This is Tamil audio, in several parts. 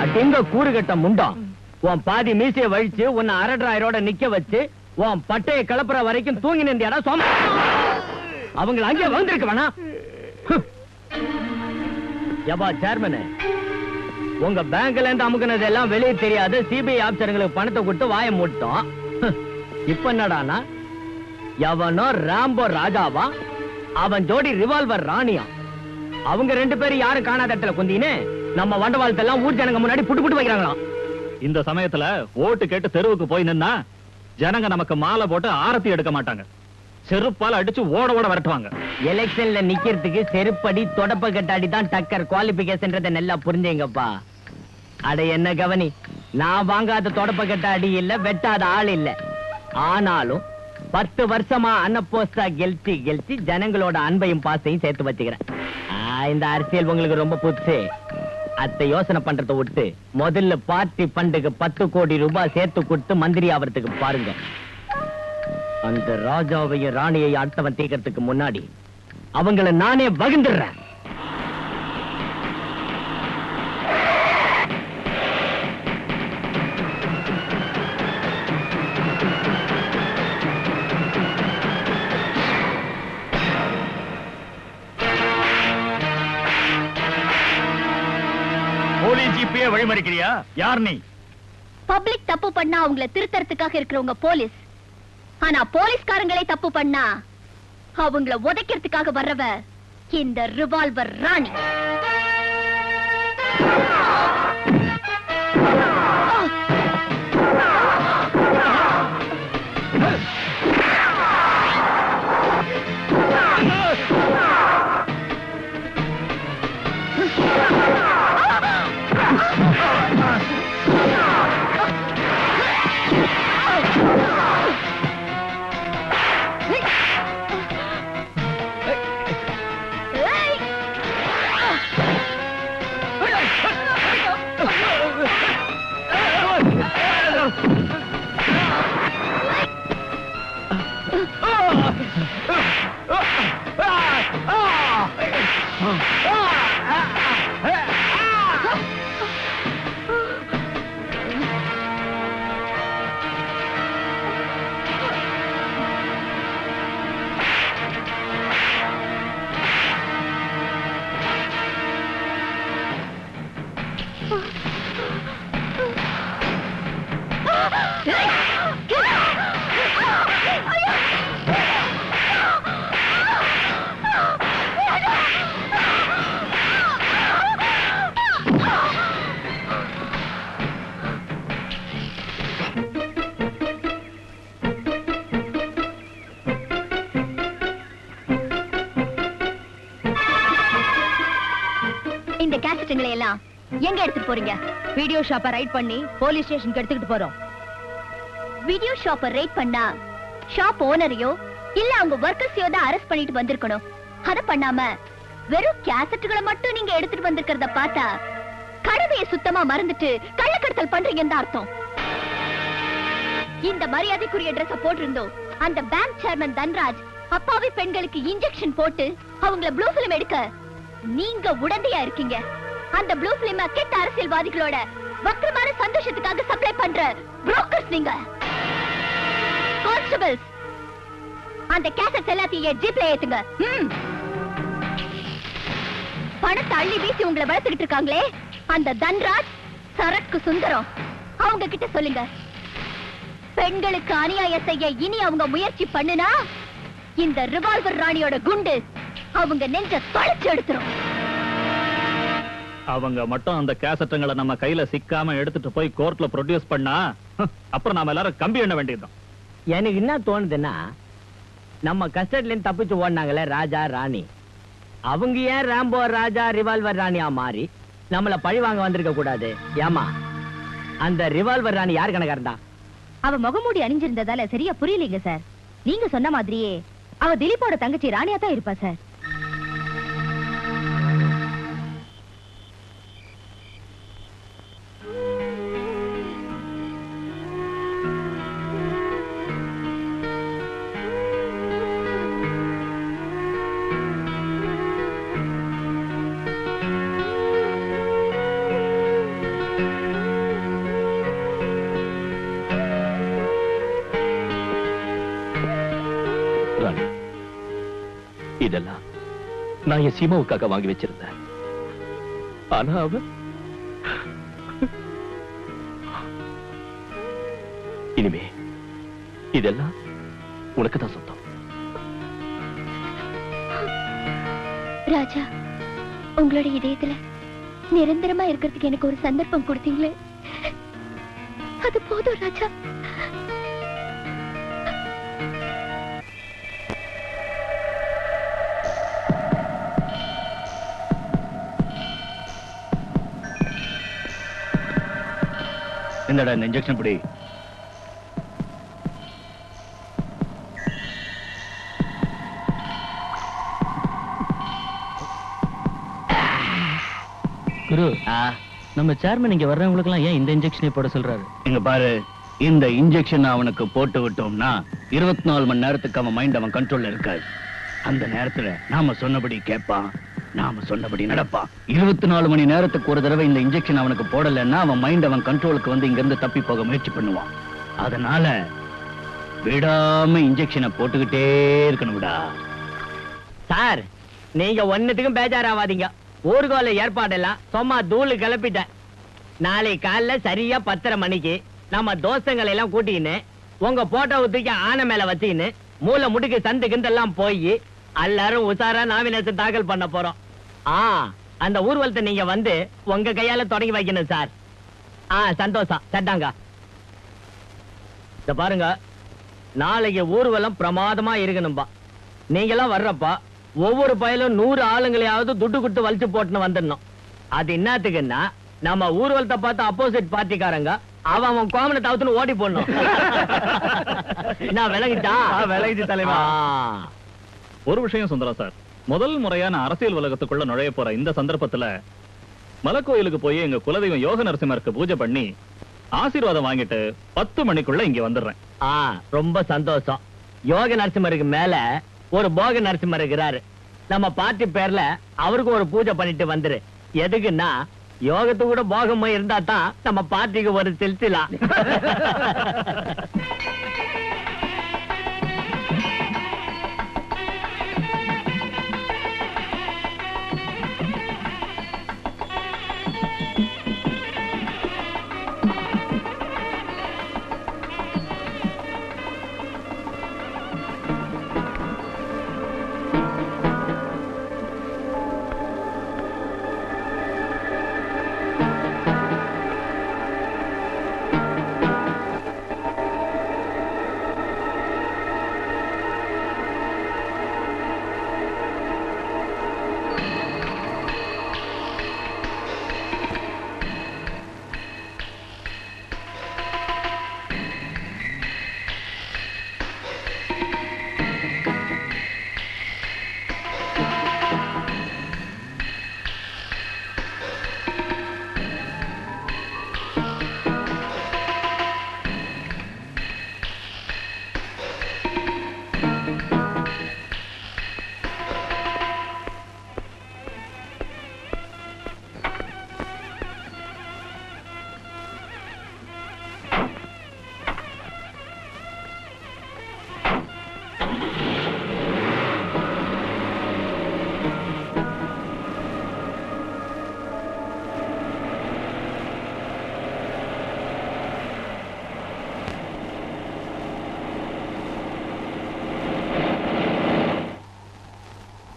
அடிங்க கூறுகட்ட முண்டம். உன் பாதி மீசைய வழிச்சு உன்னை அரட்ராயரோட நிக்க வச்சு உன் பட்டைய கிளப்புற வரைக்கும் தூங்கி நின்றியாடா சோம. அவங்களை அங்கே வந்திருக்க வேணாம். யப்பா சேர்மனு, உங்க பேங்க்ல இருந்து அமுக்குனது எல்லாம் வெளியே தெரியாது. சிபிஐ ஆபீசர்களுக்கு பணத்தை கொடுத்து வாய மூட்டோம். இப்ப என்னடானா எவனோ ராம்போ ராஜாவா, அவன் ஜோடி ரிவால்வர் ராணியா. அவங்க ரெண்டு பேரும் யாரும் காணாத இடத்துல குந்தின்னு நம்ம வண்டவாளத்தெல்லாம் ஊர் ஜனங்க முன்னாடி புட்டு புட்டு வைக்கிறாங்களாம். இந்த சமயத்துல ஓட்டு கேட்டு தெருவுக்கு போய் நின்னா ஜனங்க நமக்கு மாலை போட்டு ஆரத்தி எடுக்க மாட்டாங்க. செருப்பால் அடிச்சு ஓட ஓட வரட்டுவாங்க. எலெக்ஷன்ல நிக்கிறதுக்கு செருப்படி தொடப்ப கட்டாடி தான் டக்கர் குவாலிபிகேஷன்றத நல்லா புரிஞ்சேங்கப்பா. அட என்ன கவனி, நான் வாங்காத தொடப்ப கட்டாடி இல்ல, வெட்டாத ஆள் இல்ல. ஆனாலும் 10 வருஷமா அன்னப்போஸ்டா கெல்ச்சி ஜனங்களோட அன்பையும் பாசையும் சேர்த்து வச்சுக்கிறேன். இந்த அரசியல் உங்களுக்கு ரொம்ப புதுசு. அத்தை யோசனை பண்றதை விட்டு முதல்ல பார்ட்டி ஃபண்டுக்கு 10 கோடி ரூபாய் சேர்த்து கொடுத்து மந்திரி ஆவறதுக்கு பாருங்க. அந்த ராஜாவையும் ராணியை அடுத்தவன் தீக்கிறதுக்கு முன்னாடி அவங்கள நானே வகிந்துடுறேன். Police GPay வழிமறிக்கிறியா? யார் நீ? பப்ளிக் தப்பு பண்ணா அவங்கள திருத்தறதுக்காக இருக்கிறவங்க போலீஸ். ஆனா போலீஸ்காரங்களே தப்பு பண்ணா அவங்கள உதைக்கிறதுக்காக வர்றவ இந்த ரிவால்வர் ராணி. இந்த கேசட்டுங்களை எல்லாம் எங்க எடுத்துட்டு போறீங்க? வீடியோ ஷாப்பை ரைட் பண்ணி போலீஸ் ஸ்டேஷனுக்கு எடுத்துக்கிட்டு போறோம். வீடியோ ஷாப்பை ரைட் பண்ணா ஷாப் ஓனரையோ இல்ல அவங்க ஒர்க்கர்ஸையோ தான் அரெஸ்ட் பண்ணிட்டு வந்திருக்கணும். அத பண்ணாம வெறும் கேசட்டுகளை மட்டும் நீங்க எடுத்துட்டு வந்திருக்கிறத பார்த்தா கடமையை சுத்தமா மறந்துட்டு கள்ளக்கடத்தல் பண்றீங்கன்னு அர்த்தம். இந்த மரியாதைக்குரிய ட்ரெஸ் போட்டிருந்தோம் அந்த பேங்க் சேர்மன் தன்ராஜ் அப்பாவி பெண்களுக்கு இன்ஜெக்ஷன் போட்டு அவங்கள ப்ளூ பிலிம் எடுக்க நீங்க உடந்தையா இருக்கீங்க. அந்த ப்ளூ பிலிம் கெட்ட அரசியல்வாதிகளோட வக்கரமான சந்தோஷத்துக்காக சப்ளை பண்ற புரோக்கர்ஸ் நீங்க. கான்ஸ்டபிள்ஸ், அந்த கேசட் எல்லாத்தையும் ஜீப்ல ஏத்துங்க. பணத்தை அள்ளி வீசி உங்களை வளர்த்துக்கிட்டு இருக்காங்களே அந்த தன்ராஜ் சரக்கு சுந்தரம், அவங்க கிட்ட சொல்லுங்க பெண்களுக்கு அநியாயம் செய்ய இனி அவங்க முயற்சி பண்ணுனா இந்த ரிவால்வர் ராணியோட குண்டு அவங்க நெஞ்ச தொலைச்சு எடுத்துரும். அவங்க மட்டும் அந்த கேசட்டுங்களை நம்ம கையில சிக்காம எடுத்துட்டு போய் கோர்ட்ல ப்ரொடியூஸ் பண்ணா அப்புறம் நாம எல்லாரும் கம்பி எண்ண வேண்டியதுதான். எனக்கு என்ன தோணுதுன்னா, நம்ம கஸ்டடில இருந்து தப்பிச்சு ஓடினாங்களே ராஜா ராணி, அவங்க ஏன் ராம்போ ராஜா ரிவால்வர் ராணியா மாறி நம்மள பழி வாங்க வந்திருக்க கூடாது? ஏமா அந்த ரிவால்வர் ராணி யார் கணக்கா இருந்தா? அவ முகமூடி அணிஞ்சிருந்ததால சரியா புரியலீங்க சார். நீங்க சொன்ன மாதிரியே அவ திலீப்போட தங்கச்சி ராணியா தான் இருப்பா சார். இதெல்லாம் நான் என் சீமாவுக்காக வாங்கி வச்சிருந்தேன். ஆனா அவ இனிமே இதெல்லாம் உனக்கு தான் சொந்தம். ராஜா, உங்களோட இதயத்துல நிரந்தரமா இருக்கிறதுக்கு எனக்கு ஒரு சந்தர்ப்பம் கொடுத்தீங்களே, அது போதும் ராஜா. என்னடா இந்த இன்ஜெக்ஷன் படி. குரு, நம்ம சேர்மன் இங்க வர்றவங்களுக்கு எல்லாம் ஏன் இந்த இன்ஜெக்ஷனை போட சொல்றாரு? இங்க பாரு, இந்த இன்ஜெக்ஷன் அவனுக்கு போட்டு விட்டோம்னா 24 மணி நேரத்துக்கு அவன் மைண்ட் அவன் கண்ட்ரோல்ல இருக்காது. அந்த நேரத்துல நாம சொன்னபடி கேட்பான், நாம சொன்னபடி நடப்பான். 24 மணி நேரத்துக்கு ஒரு தடவை இந்த இன்ஜெக்ஷன் அவனுக்கு போடலன்னா அவன் மைண்ட் அவன் கண்ட்ரோலுக்கு வந்து இங்க இருந்து தப்பி போக முயற்சி பண்ணுவான். அதனால விடாம இன்ஜெக்ஷனை போட்டுக்கிட்டே இருக்கணும்டா. சார், நீங்க ஒன்னத்துக்கும் பேஜாராவாதீங்க. ஊர்கோல ஏற்பாடெல்லாம் சும்மா தூளு கிளப்பிட்டேன். நாளை காலைல சரியா 10:30 மணிக்கு நம்ம தோசங்களை எல்லாம் கூட்டின்னு உங்க போட்டோவை தூக்கி ஆனை மேல வச்சுக்கின்னு மூளை முடுக்கு சந்து கிந்தெல்லாம் போய் எல்லாரும் உசாரா நாமினேஷன் தாக்கல் பண்ண போறோம். அந்த ஊர்வலத்தை நீங்க வந்து உங்க கையால தொடங்கி வைக்கணும் சார். சந்தோஷம். சட்டாங்க இத பாருங்க, நாளைக்கு ஊர்வலம் பிரமாதமா இருக்கணும்பா. நீங்கெல்லாம் வர்றப்பா ஒவ்வொரு பயலும் 100 ஆளுங்களையாவது துட்டு கொடுத்து வலிச்சு போட்டுன்னு வந்துடணும். அது என்னத்துக்குன்னா நம்ம ஊர்வலத்தை பார்த்து அப்போசிட் பார்ட்டிக்காரங்க அவன் கோமனை தவிர்த்துன்னு ஓடி போடணும். நான் விலகிட்டா விலகிச்சு தலைவா. ஒரு விஷயம் சுந்தரம் சார், முதல் முறையான அரசியல் உலகத்துக்குள்ள நுழைய போற இந்த சந்தர்ப்பத்துல மலைக்கோயிலுக்கு போய் எங்க குலதெய்வம் யோக நரசிம்மருக்கு பூஜை பண்ணி ஆசீர்வாதம் வாங்கிட்டு 10 மணிக்குள்ள இங்க வந்துடுறேன். ரொம்ப சந்தோஷம். யோக நரசிம்மருக்கு மேல ஒரு போக நரசிம்மர் இருக்கிறாரு. நம்ம பார்ட்டி பேர்ல அவருக்கு ஒரு பூஜை பண்ணிட்டு வந்துரு. எதுக்குன்னா யோகத்து கூட போகமா இருந்தா தான் நம்ம பார்ட்டிக்கு ஒரு சில்சிலா.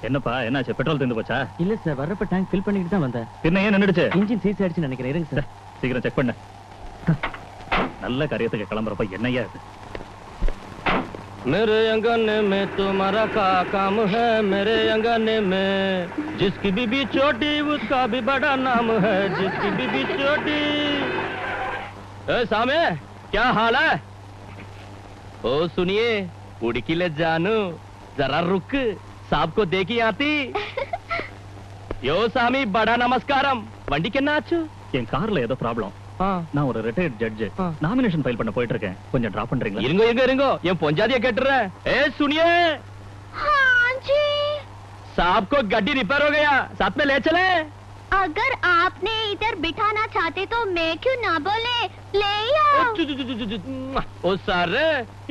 என்னப்பா, என்னாச்சு? பெட்ரோல் தீர்ந்து போச்சா? இல்ல சார், வர்றப்ப டேங்க் ஃபில் பண்ணிட்டு தான் வந்தேன். பின்ன ஏன் நின்னுடுச்சு? இன்ஜின் சீஸ் ஆயிடுச்சு நினைக்கிறேன். இருங்க சார், சீக்கிரம் செக் பண்ணு. நல்ல காரியத்துக்கு கிளம்புறப்ப என்னையா இது? मेरे अंगने में तुम्हारा का काम है, मेरे अंगने में जिसकी बीबी छोटी उसका भी बड़ा नाम है, जिसकी बीबी छोटी। सामे क्या हाल है? ओ सुनिए, उड़की ले जानू, जरा रुक, साहब को देखी आती। यो सामी बड़ा नमस्कारम, वंडी के नाचू। என் கார்ல ஏதோ ப்ராப்ளம். நான் ஒரு ரிட்டையர்ட் ஜட்ஜ், நாமினேஷன் ஃபைல் பண்ண போயிட்டு இருக்கேன். கொஞ்சம் டிராப் பண்றீங்களா? இருங்கோ இருங்கோ இருங்கோ, என் பொஞ்சாதிய கேட்டுறேன். ए सुनिए, हाँ जी। साहब को गाड़ी रिपेयर हो गया, साथ में ले चले। अगर आपने इधर बिठाना चाहते तो मैं क्यों ना बोले, ले आओ। ओ सर,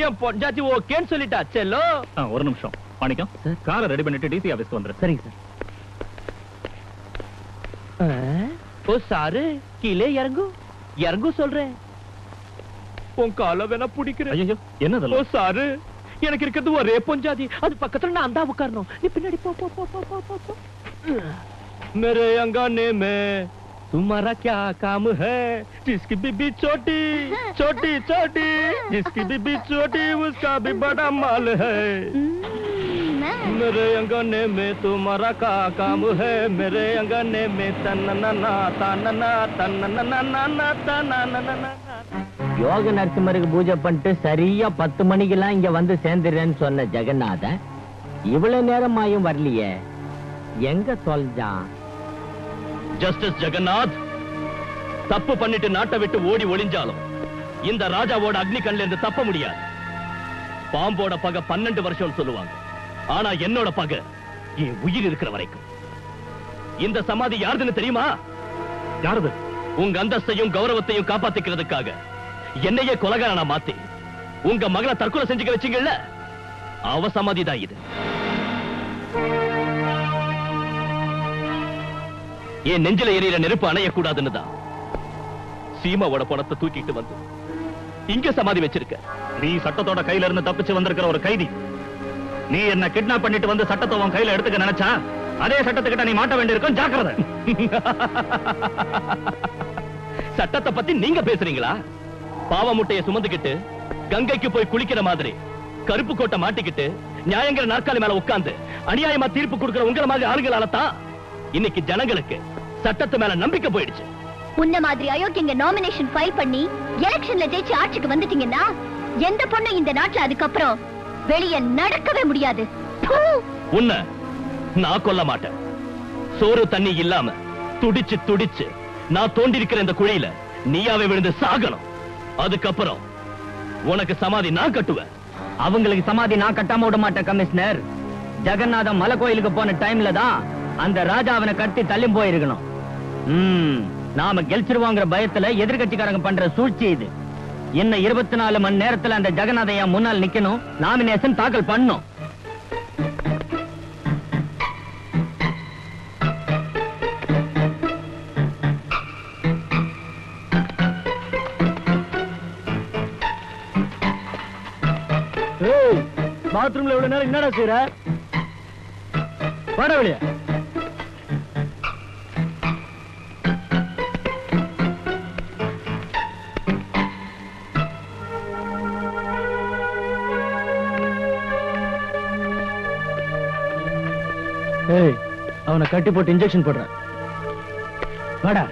என் பொஞ்சாதி ஓகேன்னு சொல்லிட்டா. செல்லோ. ஒரு நிமிஷம். மாணிக்கம் காரை ரெடி பண்ணிட்டு டிசி ஆபீஸ்க்கு வந்துரு. சரிங்க சார். ஓ சாரு கீழே இறங்கு இறங்கு சொல்றேன். உன் கால வேணா பிடிக்கிறேன். ஐயோ என்னது? ஓ சாரு எனக்கு இருக்கிறது ஒரே பொஞ்சாதி, அது பக்கத்துல நான் தான் உட்காரணும். நீ பின்னாடி போ போ போ போ போ போ போ. मेरे अंगने में तुम्हारा क्या काम है? जिसकी बीबी छोटी छोटी छोटी, जिसकी बीबी छोटी उसका भी बड़ा माल है. मेरे अंगने में तुम्हारा क्या काम है? मेरे अंगने में तन्नना तन्नना तन्नना तन्नना. யோக நரசிம்மருக்கு பூஜை பண்ணிட்டு சரியா 10 மணிக்கெல்லாம் இங்க வந்து சேர்ந்துறேன்னு சொன்ன ஜெகநாதன் இவ்வளவு நேரமாயும் வரலையே, எங்க தொலைஞ்சான்? ஜஸ்டிஸ் ஜெகநாத் தப்பு பண்ணிட்டு நாட்டை விட்டு ஓடி ஒளிஞ்சாலும் இந்த ராஜாவோட அக்னி கண்ல இருந்து தப்ப முடியாது. பாம்போட பகை 12 வருஷம் சொல்லுவாங்க, ஆனா என்னோட பகை என் உயிர் இருக்கிற வரைக்கும். இந்த சமாதி யாருதுன்னு தெரியுமா? யாருது? உங்க அந்தஸ்தையும் கௌரவத்தையும் காப்பாத்திக்கிறதுக்காக என்னையே கொலகாரனா மாத்தி உங்க மகளை தற்கொலை செஞ்சுக்க வச்சீங்கல்ல, அவ சமாதி தான் இது. என் நெஞ்சில எரியிற நெருப்பு அணையக்கூடாதுன்னு தான் சீமாவோட பணத்தை தூக்கிட்டு வந்து இங்க சமாதி வச்சிருக்க. நீ சட்டத்தோட கையில இருந்து தப்பிச்சு வந்திருக்கிற ஒரு கைதி. நீ என்ன கிட்னாப் பண்ணிட்டு வந்து சட்டத்தை உன் கையில எடுத்துக்க நினைச்சா அதே சட்டத்துக்கிட்ட நீ மாட்ட வேண்டியிருக்கும். ஜாக்கிரதை. சட்டத்தை பத்தி நீங்க பேசுறீங்களா? பாவ முட்டையை சுமந்துக்கிட்டு கங்கைக்கு போய் குளிக்கிற மாதிரி கருப்பு கோட்டை மாட்டிக்கிட்டு நியாயங்கிற நாற்காலி மேல உட்கார்ந்து அநியாயமா தீர்ப்பு கொடுக்கிற உங்களை மாதிரி ஆளுகளால தான் இன்னைக்கு ஜனங்களுக்கு சட்டத்து மேல நம்பிக்கை போயிடுச்சு. உன்ன மாதிரி அயோக்கியங்க நாமினேஷன் ஃபைல் பண்ணி எலெக்ஷன்ல ஜெயிச்சு ஆட்சிக்கு வந்துட்டீங்கன்னா எந்த பொண்ணு இந்த நாட்டுல அதுக்கப்புறம் வெளியே நடக்கவே முடியாது. உன்னை நான் கொல்ல மாட்டேன். சோறு தண்ணி இல்லாம துடிச்சு துடிச்சு நான் தோண்டி இருக்கிற இந்த குழியில நீயாவே விழுந்து சாகணும். அதுக்கப்புறம் உனக்கு சமாதி நான் கட்டுவேன். அவங்களுக்கு சமாதி நான் கட்டாம விட மாட்டேன் கமிஷனர். ஜெகநாதன் மலை கோயிலுக்கு போன டைம்ல தான் அந்த ராஜா அவனை கட்டி தள்ளி போயிருக்கணும். நாம கெலிச்சிருவாங்கிற பயத்துல எதிர்கட்சிக்காரங்க பண்ற சூழ்ச்சி இது. இன்னும் 24 மணி நேரத்துல அந்த ஜெகநாதன் முன்னால் நிக்கணும், நாமினேஷன் தாக்கல் பண்ணும். பாத்ரூம்ல இவ்வளவு நேரம் என்னடா செய்யற? வாடா வெளிய. அவனை கட்டி போட்டு இன்ஜெக்ஷன் போடுற. வாடா.